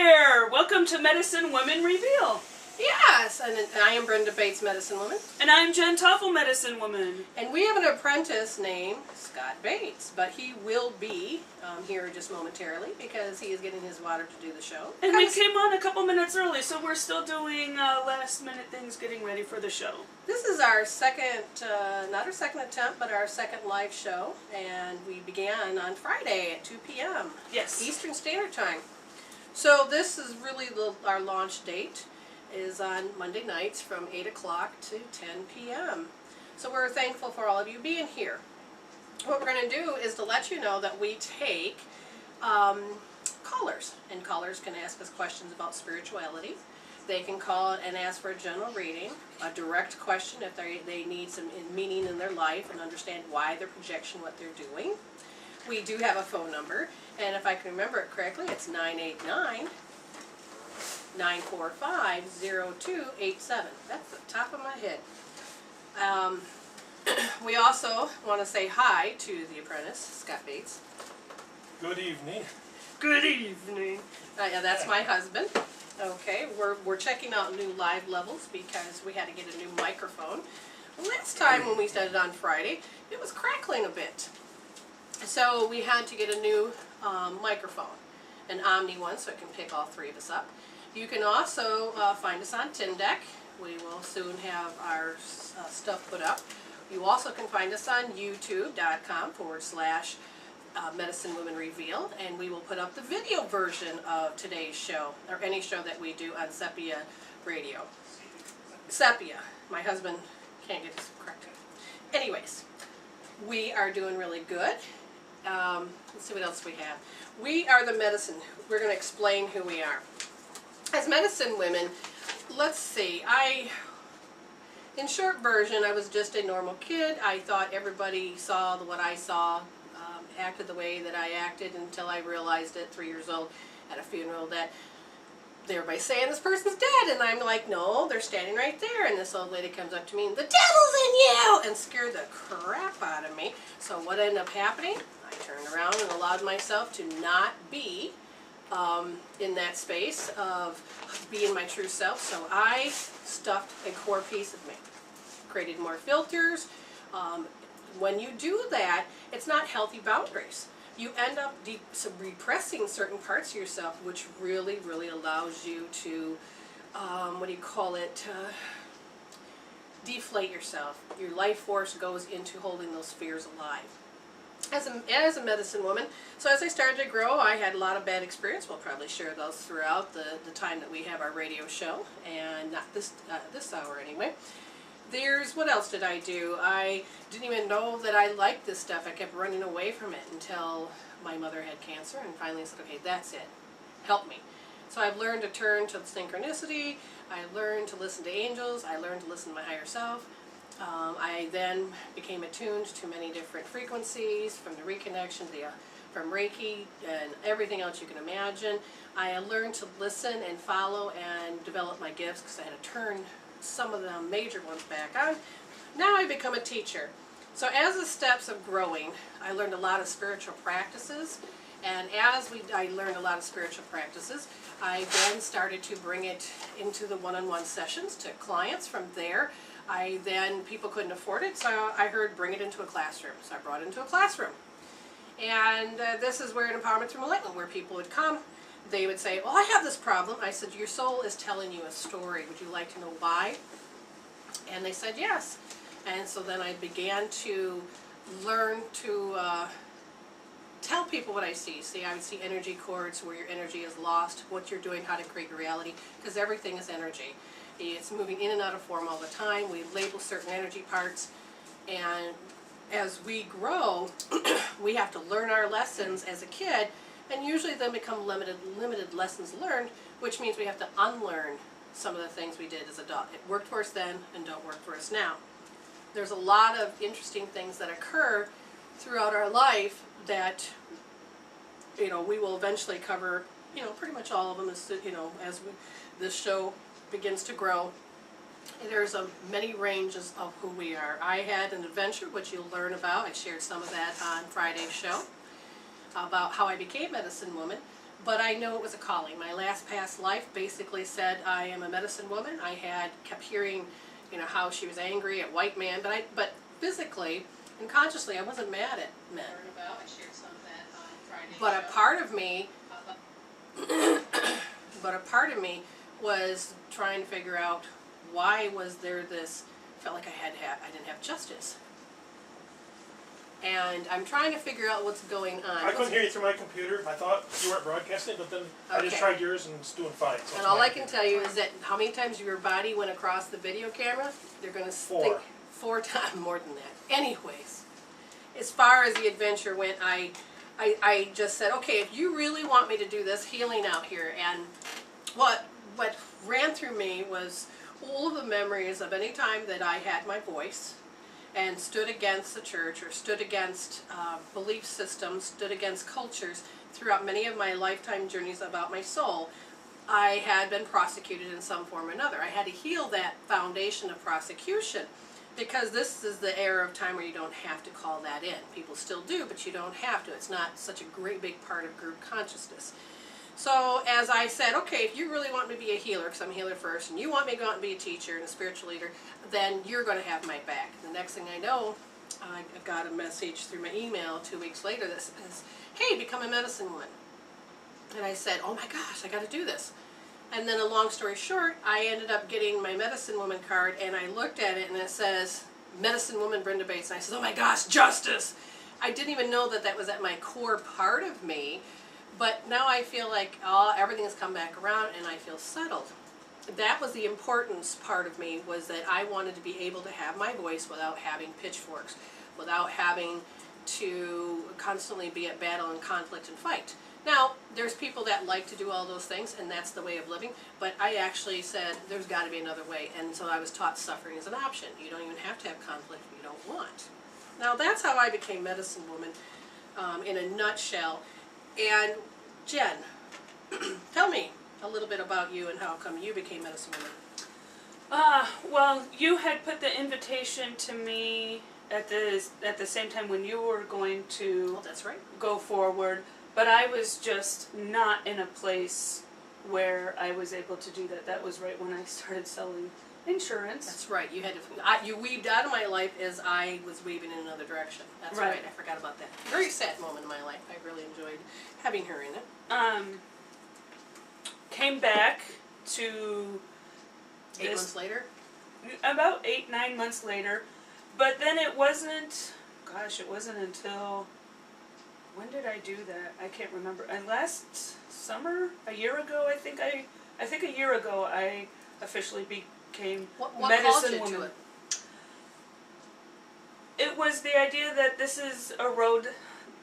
there! Welcome to Medicine Women Reveal. Yes, and I am Brenda Bates, Medicine Woman. And I'm Jen Toffel, Medicine Woman. And we have an apprentice named Scott Bates, but he will be here just momentarily because he is getting his water to do the show. And we came on a couple minutes early, so we're still doing last minute things getting ready for the show. This is our second, not our second attempt, but our second live show, and we began on Friday at 2 p.m. Yes. Eastern Standard Time. So this is really our launch date. Is on Monday nights from 8 o'clock to 10 p.m. So we're thankful for all of you being here. What we're going to do is to let you know that we take callers, and callers can ask us questions about spirituality. They can call and ask for a general reading, a direct question if they need some meaning in their life and understand why they're projecting what they're doing. We do have a phone number, and if I can remember it correctly, it's 945-0287. That's the top of my head. We also want to say hi to the apprentice, Scott Bates. Good evening. Good evening. Yeah, that's my husband. Okay, we're checking out new live levels because we had to get a new microphone. Last time when we started on Friday, it was crackling a bit. So we had to get a new microphone, an Omni one, so it can pick all three of us up. You can also find us on Tindeck. We will soon have our stuff put up. You also can find us on youtube.com/Medicine Women Revealed, and we will put up the video version of today's show, or any show that we do on Sepia Radio. Sepia. My husband can't get this correct. Anyways, we are doing really good. Let's see what else we have. We are the medicine. We're going to explain who we are. As medicine women, let's see, in short version, I was just a normal kid. I thought everybody saw what I saw, acted the way that I acted until I realized at 3 years old at a funeral that everybody's saying this person's dead, and I'm like, no, they're standing right there, and this old lady comes up to me, and the devil's in you, and scared the crap out of me. So what ended up happening? I turned around and allowed myself to not be in that space of being my true self, so I stuffed a core piece of me, created more filters. When you do that, it's not healthy boundaries. You end up repressing certain parts of yourself, which really, really allows you to, deflate yourself. Your life force goes into holding those fears alive. As a medicine woman, so as I started to grow, I had a lot of bad experience. We'll probably share those throughout the time that we have our radio show, and not this hour anyway. What else did I do? I didn't even know that I liked this stuff. I kept running away from it until my mother had cancer, and finally said, okay, that's it. Help me. So I've learned to turn to synchronicity. I learned to listen to angels. I learned to listen to my higher self. I then became attuned to many different frequencies, from the reconnection, from Reiki, and everything else you can imagine. I learned to listen and follow and develop my gifts because I had to turn some of the major ones back on. Now I become a teacher. So as the steps of growing, I learned a lot of spiritual practices, and as I learned a lot of spiritual practices, I then started to bring it into the one-on-one sessions to clients. From there, people couldn't afford it, so I heard bring it into a classroom. So I brought it into a classroom. And this is where an Empowerment Through Enlightenment, where people would come. They would say, well, I have this problem. I said, your soul is telling you a story. Would you like to know why? And they said yes. And so then I began to learn to tell people what I see. See, I would see energy cords where your energy is lost, what you're doing, how to create your reality, because everything is energy. It's moving in and out of form all the time. We label certain energy parts, and as we grow, we have to learn our lessons as a kid, and usually then become limited lessons learned, which means we have to unlearn some of the things we did as adults. It worked for us then and don't work for us now. There's a lot of interesting things that occur throughout our life that, we will eventually cover, pretty much all of them as, this show begins to grow. There's many ranges of who we are. I had an adventure, which you'll learn about. I shared some of that on Friday's show, about how I became Medicine Woman. but I know it was a calling. My last past life basically said I am a medicine woman. I had kept hearing, you know, how she was angry at white man, but physically and consciously I wasn't mad at men. But a part of me, was trying to figure out why was there this, felt like I didn't have justice. And I'm trying to figure out what's going on. I couldn't hear you through my computer. I thought you weren't broadcasting, but then I just Okay. tried yours and it's doing fine. So And all I can tell you is that how many times your body went across the video camera, they're going to think 4 times more than that. Anyways, as far as the adventure went, I just said, okay, if you really want me to do this healing out here, and what ran through me was all of the memories of any time that I had my voice and stood against the church or stood against belief systems, stood against cultures throughout many of my lifetime journeys about my soul. I had been prosecuted in some form or another. I had to heal that foundation of prosecution, because this is the era of time where you don't have to call that in. People still do, but you don't have to. It's not such a great big part of group consciousness. So as I said, okay, if you really want me to be a healer, because I'm a healer first, and you want me to go out and be a teacher and a spiritual leader, then you're going to have my back. The next thing I know, I got a message through my email 2 weeks later that says, hey, become a medicine woman. And I said, oh my gosh, I got to do this. And then a long story short, I ended up getting my medicine woman card, and I looked at it and it says, medicine woman Brenda Bates. And I said, oh my gosh, justice. I didn't even know that that was at my core part of me. But now I feel like everything has come back around and I feel settled. That was the importance part of me, was that I wanted to be able to have my voice without having pitchforks, without having to constantly be at battle and conflict and fight. Now, there's people that like to do all those things, and that's the way of living, but I actually said there's got to be another way, and so I was taught suffering is an option. You don't even have to have conflict if you don't want. Now, that's how I became medicine woman in a nutshell. And Jen, tell me a little bit about you and how come you became medicine woman. Well, you had put the invitation to me at the same time when you were going to That's right. go forward, but I was just not in a place where I was able to do that. That was right when I started selling insurance. That's right. You had to. You weaved out of my life as I was weaving in another direction. That's right. I forgot about that. Very sad moment in my life. I really enjoyed having her in it. Came back to 8 months later. About 9 months later, but then it wasn't. Gosh, it wasn't until. When did I do that? I can't remember. And last summer, a year ago, I think a year ago, I officially became What medicine called you woman. to it? It was the idea that this is a road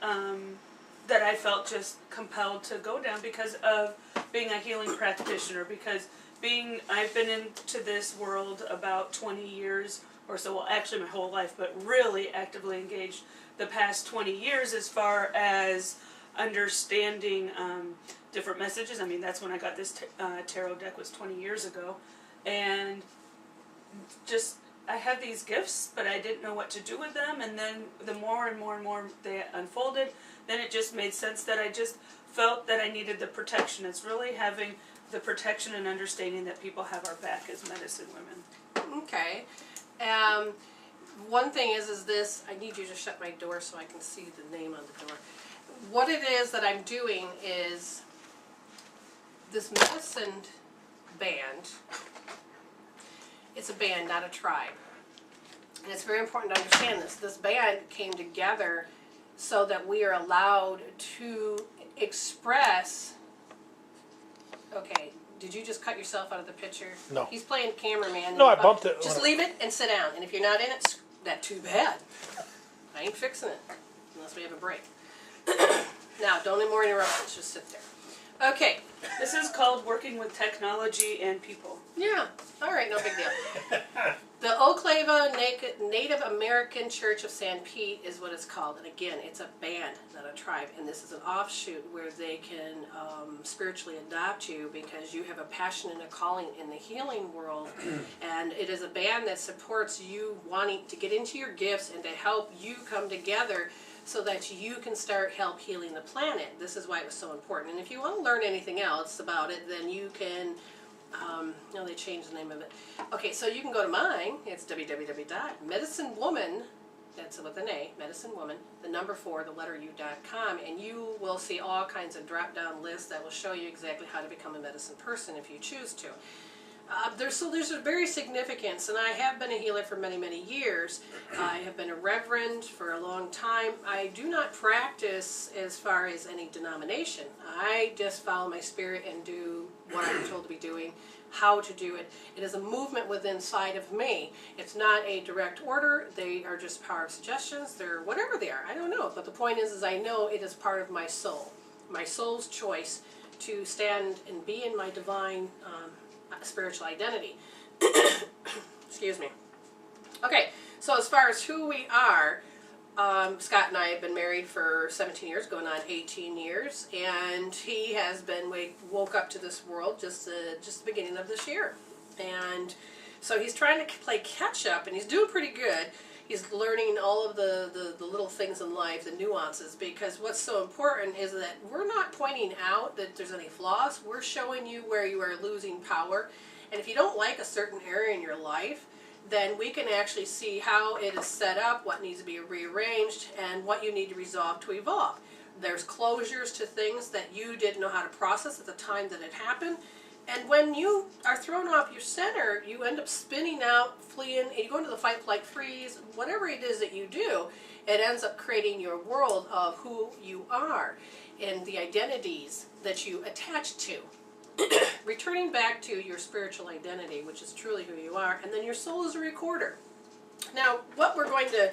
that I felt just compelled to go down because of being a healing practitioner. Because I've been into this world about 20 years or so. Well, actually my whole life, but really actively engaged the past 20 years as far as understanding different messages. I mean, that's when I got this tarot deck, was 20 years ago. And just, I had these gifts, but I didn't know what to do with them. And then the more and more and more they unfolded, then it just made sense that I just felt that I needed the protection. It's really having the protection and understanding that people have our back as medicine women. Okay. One thing is this, I need you to shut my door so I can see the name on the door. What it is that I'm doing is this medicine band. It's a band, not a tribe. And it's very important to understand this. This band came together so that we are allowed to express. Okay, did you just cut yourself out of the picture? No. He's playing cameraman. No, I bumped it. Just leave it and sit down. And if you're not in it, that's too bad. I ain't fixing it unless we have a break. Now, don't more interruptions. Just sit there. Okay. This is called working with technology and people. Yeah. All right. No big deal. The Oclava Native American Church of San Pete is what it's called. And again, it's a band, not a tribe. And this is an offshoot where they can spiritually adopt you because you have a passion and a calling in the healing world. And it is a band that supports you wanting to get into your gifts and to help you come together so that you can start help healing the planet. This is why it was so important. And if you want to learn anything else about it, then you can, no, they changed the name of it. Okay, so you can go to mine. It's www.medicinewoman, that's with an A, medicinewoman, the number 4, the letter U.com, and you will see all kinds of drop-down lists that will show you exactly how to become a medicine person if you choose to. There's a very significance, and I have been a healer for many, many years. I have been a reverend for a long time. I do not practice as far as any denomination. I just follow my spirit and do what I'm told to be doing, how to do it. It is a movement within inside of me. It's not a direct order. They are just power of suggestions. They're whatever they are. I don't know. But the point is I know it is part of my soul, my soul's choice to stand and be in my divine spiritual identity. Excuse me. Okay, so as far as who we are, Scott and I have been married for 17 years, going on 18 years, and he has been woke up to this world just the beginning of this year. And so he's trying to play catch up, and he's doing pretty good. He's learning all of the little things in life, the nuances, because what's so important is that we're not pointing out that there's any flaws. We're showing you where you are losing power. And if you don't like a certain area in your life, then we can actually see how it is set up, what needs to be rearranged, and what you need to resolve to evolve. There's closures to things that you didn't know how to process at the time that it happened. And when you are thrown off your center, you end up spinning out, fleeing, and you go into the fight, flight, freeze, whatever it is that you do, it ends up creating your world of who you are and the identities that you attach to. Returning back to your spiritual identity, which is truly who you are, and then your soul is a recorder. Now, what we're going to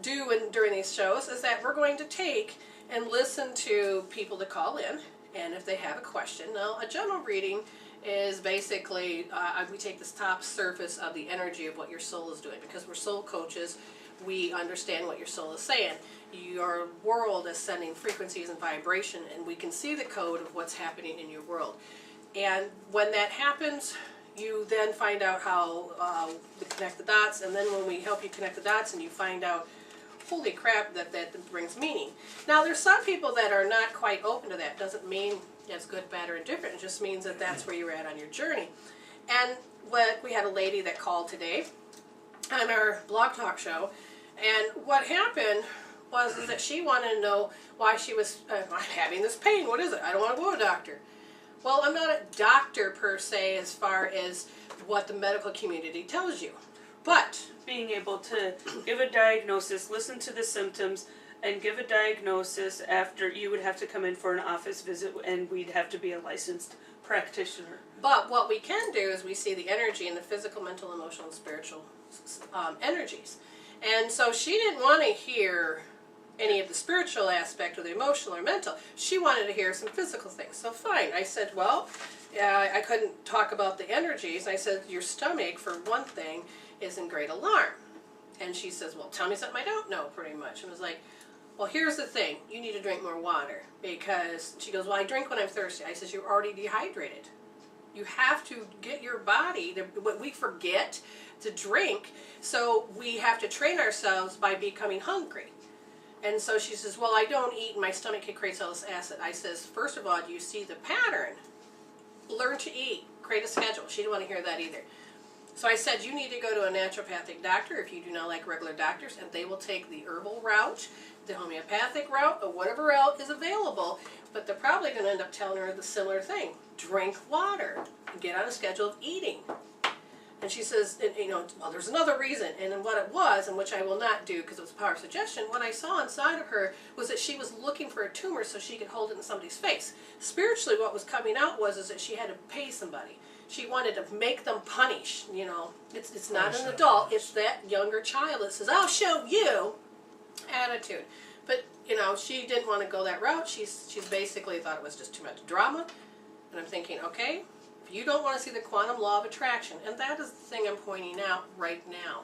do during these shows is that we're going to take and listen to people that call in, and if they have a question. Now, a general reading is basically, we take this top surface of the energy of what your soul is doing, because we're soul coaches. We understand what your soul is saying. Your world is sending frequencies and vibration, and we can see the code of what's happening in your world. And when that happens, you then find out how to connect the dots, and then when we help you connect the dots and you find out, holy crap, that brings meaning. Now, there's some people that are not quite open to that. Doesn't mean it's good, bad, or indifferent. It just means that that's where you're at on your journey. And we had a lady that called today on our blog talk show, and what happened was that she wanted to know why she was having this pain. What is it? I don't want to go to a doctor. Well, I'm not a doctor per se as far as what the medical community tells you, but being able to give a diagnosis, listen to the symptoms, and give a diagnosis after you would have to come in for an office visit, and we'd have to be a licensed practitioner. But what we can do is we see the energy in the physical, mental, emotional, and spiritual energies. And so she didn't want to hear any of the spiritual aspect or the emotional or mental. She wanted to hear some physical things. So fine. I said, well, I couldn't talk about the energies. I said, your stomach, for one thing, is in great alarm. And she says, well, tell me something I don't know, pretty much. And I was like, well, here's the thing. You need to drink more water. Because she goes, well, I drink when I'm thirsty. I says, you're already dehydrated. You have to get your body, what we forget, to drink. So we have to train ourselves by becoming hungry. And so she says, well, I don't eat, and my stomach creates all this acid. I says, first of all, do you see the pattern? Learn to eat. Create a schedule. She didn't want to hear that either. So I said, you need to go to a naturopathic doctor if you do not like regular doctors, and they will take the herbal route, the homeopathic route, or whatever route is available, but they're probably going to end up telling her the similar thing. Drink water. Get on a schedule of eating. And she says, well, there's another reason. And then what it was, and which I will not do because it was power of suggestion, what I saw inside of her was that she was looking for a tumor so she could hold it in somebody's face. Spiritually, what was coming out was that she had to pay somebody. She wanted to make them punish. It's not an adult. It's that younger child that says, I'll show you attitude. But, she didn't want to go that route. She's basically thought it was just too much drama. And I'm thinking, okay, if you don't want to see the quantum law of attraction, and that is the thing I'm pointing out right now.